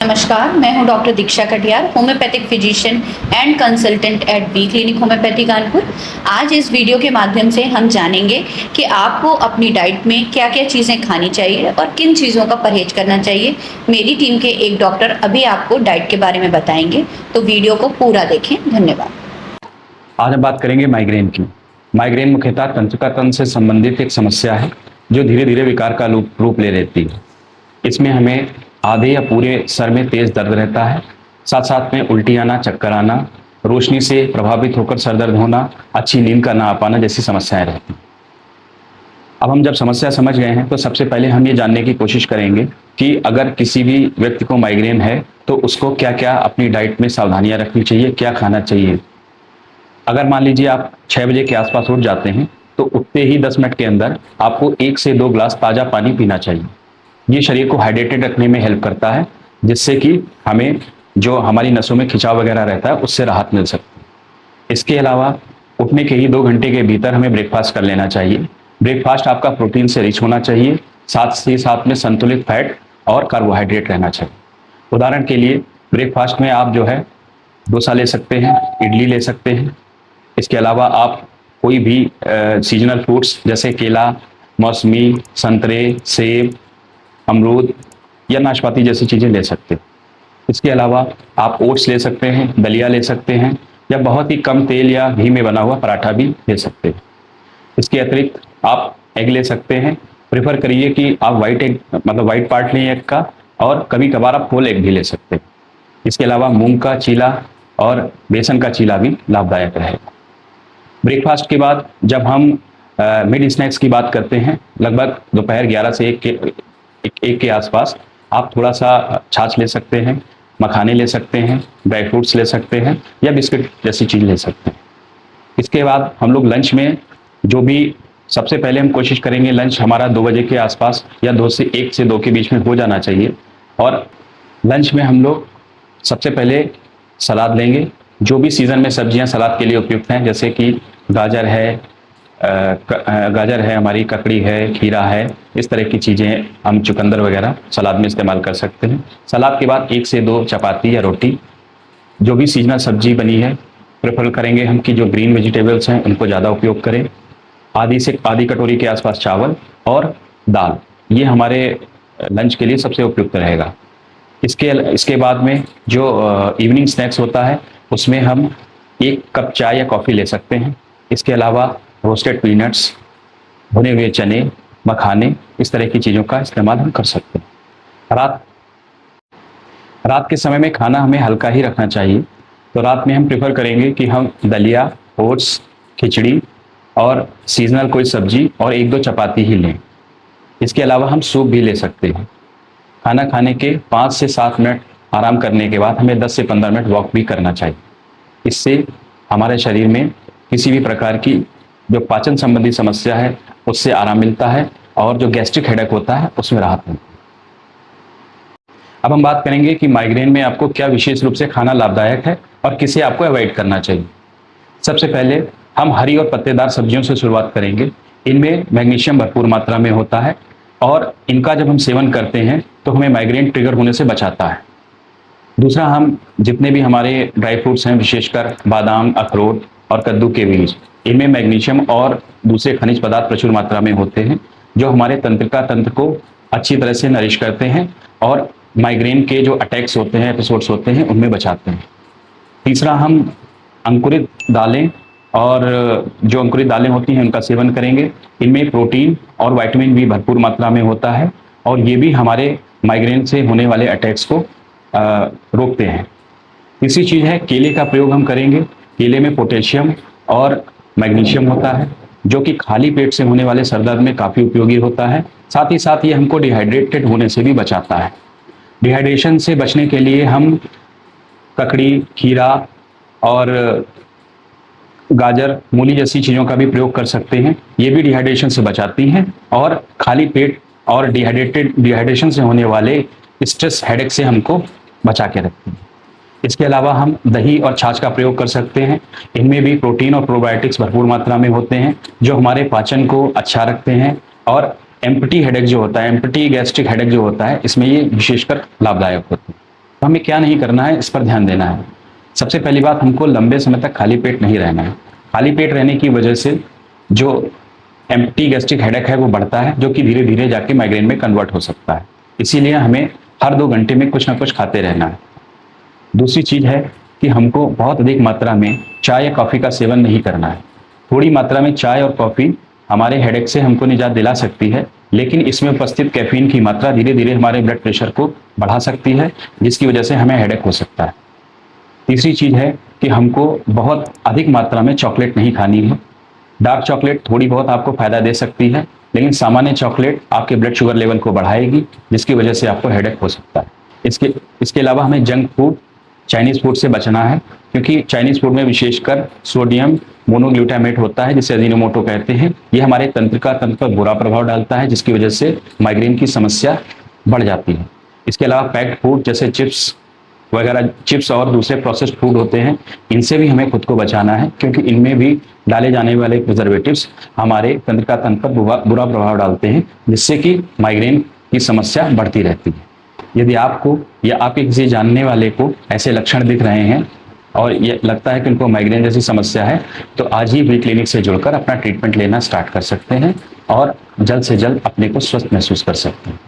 नमस्कार, मैं हूं doctor Diksha Katiyar, homeopathic physician and consultant at B clinic homeopathy Kanpur. आज इस वीडियो के माध्यम से हम जानेंगे कि आपको अपनी डाइट में क्या क्या चीज़ें खानी चाहिए और किन चीज़ों का परहेज करना चाहिए। मेरी टीम के एक डॉक्टर अभी आपको डाइट के बारे में बताएंगे, तो वीडियो को पूरा देखें। धन्यवाद। आज हम बात करेंगे माइग्रेन की। माइग्रेन मुख्यतः तंत्रिका तंत्र से संबंधित एक समस्या है जो धीरे धीरे विकार का रूप ले लेती है। इसमें हमें आधे या पूरे सर में तेज दर्द रहता है, साथ साथ में उल्टी आना, चक्कर आना, रोशनी से प्रभावित होकर सर दर्द होना, अच्छी नींद का ना आ पाना जैसी समस्याएं रहती हैं। अब हम जब समस्या समझ गए हैं तो सबसे पहले हम ये जानने की कोशिश करेंगे कि अगर किसी भी व्यक्ति को माइग्रेन है तो उसको क्या क्या अपनी डाइट में सावधानियां रखनी चाहिए, क्या खाना चाहिए। अगर मान लीजिए आप 6 बजे के आसपास उठ जाते हैं तो उठते ही 10 मिनट के अंदर आपको 1 से 2 ग्लास ताज़ा पानी पीना चाहिए। ये शरीर को हाइड्रेटेड रखने में हेल्प करता है, जिससे कि हमें जो हमारी नसों में खिंचाव वगैरह रहता है उससे राहत मिल सकती है। इसके अलावा उठने के ही 2 घंटे के भीतर हमें ब्रेकफास्ट कर लेना चाहिए। ब्रेकफास्ट आपका प्रोटीन से रिच होना चाहिए, साथ ही साथ में संतुलित फैट और कार्बोहाइड्रेट रहना चाहिए। उदाहरण के लिए ब्रेकफास्ट में आप जो है डोसा ले सकते हैं, इडली ले सकते हैं। इसके अलावा आप कोई भी सीजनल फ्रूट्स जैसे केला, मौसमी, संतरे, सेब, अमरूद या नाशपाती जैसी चीज़ें ले सकते हैं। इसके अलावा आप ओट्स ले सकते हैं, दलिया ले सकते हैं, या बहुत ही कम तेल या घी में बना हुआ पराठा भी ले सकते हैं। इसके अतिरिक्त आप एग ले सकते हैं। प्रेफर करिए कि आप वाइट एग मतलब वाइट पार्ट लें एग का, और कभी कभार आप होल एग भी ले सकते हैं। इसके अलावा मूंग का चीला और बेसन का चीला भी लाभदायक रहेगा। ब्रेकफास्ट के बाद जब हम मिड स्नैक्स की बात करते हैं, लगभग दोपहर 11 से 1 के आसपास आप थोड़ा सा छाछ ले सकते हैं, मखाने ले सकते हैं, ड्राई फ्रूट्स ले सकते हैं, या बिस्किट जैसी चीज़ ले सकते हैं। इसके बाद हम लोग लंच में जो भी सबसे पहले हम कोशिश करेंगे, लंच हमारा 2 बजे के आसपास या 1 से 2 के बीच में हो जाना चाहिए। और लंच में हम लोग सबसे पहले सलाद लेंगे। जो भी सीज़न में सब्जियां सलाद के लिए उपयुक्त हैं, जैसे कि गाजर है, हमारी ककड़ी है, खीरा है, इस तरह की चीज़ें हम चुकंदर वगैरह सलाद में इस्तेमाल कर सकते हैं। सलाद के बाद 1 से 2 चपाती या रोटी। जो भी सीजनल सब्जी बनी है प्रेफर करेंगे हम कि जो ग्रीन वेजिटेबल्स हैं उनको ज़्यादा उपयोग करें। आधी कटोरी के आसपास चावल और दाल, ये हमारे लंच के लिए सबसे उपयुक्त रहेगा। इसके बाद में जो इवनिंग स्नैक्स होता है उसमें हम 1 कप चाय या कॉफ़ी ले सकते हैं। इसके अलावा रोस्टेड पीनट्स, भुने हुए चने, मखाने, इस तरह की चीज़ों का इस्तेमाल हम कर सकते हैं। रात के समय में खाना हमें हल्का ही रखना चाहिए, तो रात में हम प्रेफर करेंगे कि हम दलिया, ओट्स, खिचड़ी और सीजनल कोई सब्जी और 1-2 चपाती ही लें। इसके अलावा हम सूप भी ले सकते हैं। खाना खाने के 5 से 7 मिनट आराम करने के बाद हमें 10 से 15 मिनट वॉक भी करना चाहिए। इससे हमारे शरीर में किसी भी प्रकार की जो पाचन संबंधी समस्या है उससे आराम मिलता है, और जो गैस्ट्रिक हेडेक होता है उसमें राहत मिलती है। अब हम बात करेंगे कि माइग्रेन में आपको क्या विशेष रूप से खाना लाभदायक है और किसे आपको अवॉइड करना चाहिए। सबसे पहले हम हरी और पत्तेदार सब्जियों से शुरुआत करेंगे। इनमें मैग्नीशियम भरपूर मात्रा में होता है, और इनका जब हम सेवन करते हैं तो हमें माइग्रेन ट्रिगर होने से बचाता है। दूसरा, हम जितने भी हमारे ड्राई फ्रूट्स हैं, विशेषकर बादाम, अखरोट और कद्दू के बीज, इनमें मैग्नीशियम और दूसरे खनिज पदार्थ प्रचुर मात्रा में होते हैं, जो हमारे तंत्रिका तंत्र को अच्छी तरह से नरिश करते हैं और माइग्रेन के जो अटैक्स होते हैं, एपिसोड्स होते हैं, उनमें बचाते हैं। तीसरा, हम अंकुरित दालें और जो अंकुरित दालें होती हैं उनका सेवन करेंगे। इनमें प्रोटीन और विटामिन भी भरपूर मात्रा में होता है, और ये भी हमारे माइग्रेन से होने वाले अटैक्स को रोकते हैं। तीसरी चीज़ है, केले का प्रयोग हम करेंगे। केले में पोटेशियम और मैग्नीशियम होता है, जो कि खाली पेट से होने वाले सर दर्द में काफ़ी उपयोगी होता है। साथ ही साथ ये हमको डिहाइड्रेटेड होने से भी बचाता है। डिहाइड्रेशन से बचने के लिए हम ककड़ी, खीरा और गाजर, मूली जैसी चीज़ों का भी प्रयोग कर सकते हैं। ये भी डिहाइड्रेशन से बचाती हैं, और खाली पेट और डिहाइड्रेशन से होने वाले स्ट्रेस हेडेक से हमको बचा के रखती हैं। इसके अलावा हम दही और छाछ का प्रयोग कर सकते हैं। इनमें भी प्रोटीन और प्रोबायोटिक्स भरपूर मात्रा में होते हैं, जो हमारे पाचन को अच्छा रखते हैं, और एम्पटी हेडेक जो होता है, एम्पटी गैस्ट्रिक हेडेक जो होता है, इसमें ये विशेषकर लाभदायक होते हैं। तो हमें क्या नहीं करना है, इस पर ध्यान देना है। सबसे पहली बात, हमको लंबे समय तक खाली पेट नहीं रहना है। खाली पेट रहने की वजह से जो एम्प्टी गैस्ट्रिक हेडेक है वो बढ़ता है, जो कि धीरे धीरे जाके माइग्रेन में कन्वर्ट हो सकता है। इसीलिए हमें हर 2 घंटे में कुछ ना कुछ खाते रहना है। दूसरी चीज है कि हमको बहुत अधिक मात्रा में चाय या कॉफ़ी का सेवन नहीं करना है। थोड़ी मात्रा में चाय और कॉफ़ी हमारे हेडेक से हमको निजात दिला सकती है, लेकिन इसमें उपस्थित कैफीन की मात्रा धीरे धीरे हमारे ब्लड प्रेशर को बढ़ा सकती है, जिसकी वजह से हमें हेडेक हो सकता है। तीसरी चीज है कि हमको बहुत अधिक मात्रा में चॉकलेट नहीं खानी है। डार्क चॉकलेट थोड़ी बहुत आपको फायदा दे सकती है, लेकिन सामान्य चॉकलेट आपके ब्लड शुगर लेवल को बढ़ाएगी, जिसकी वजह से आपको हेडेक हो सकता है। इसके अलावा हमें जंक फूड, चाइनीज फूड से बचना है, क्योंकि चाइनीज फूड में विशेषकर सोडियम मोनोग्लूटामेट होता है, जिसे अजीनोमोटो कहते हैं। ये हमारे तंत्र पर बुरा प्रभाव डालता है, जिसकी वजह से माइग्रेन की समस्या बढ़ जाती है। इसके अलावा पैक्ड फूड जैसे चिप्स वगैरह, चिप्स और दूसरे प्रोसेस्ड फूड होते हैं, इनसे भी हमें खुद को बचाना है, क्योंकि इनमें भी डाले जाने वाले प्रिजर्वेटिव्स हमारे तंत्र पर बुरा प्रभाव डालते हैं, जिससे कि माइग्रेन की समस्या बढ़ती रहती है। यदि आपको या आपके किसी जानने वाले को ऐसे लक्षण दिख रहे हैं और ये लगता है कि उनको माइग्रेन जैसी समस्या है, तो आज ही वी क्लिनिक से जुड़कर अपना ट्रीटमेंट लेना स्टार्ट कर सकते हैं और जल्द से जल्द अपने को स्वस्थ महसूस कर सकते हैं।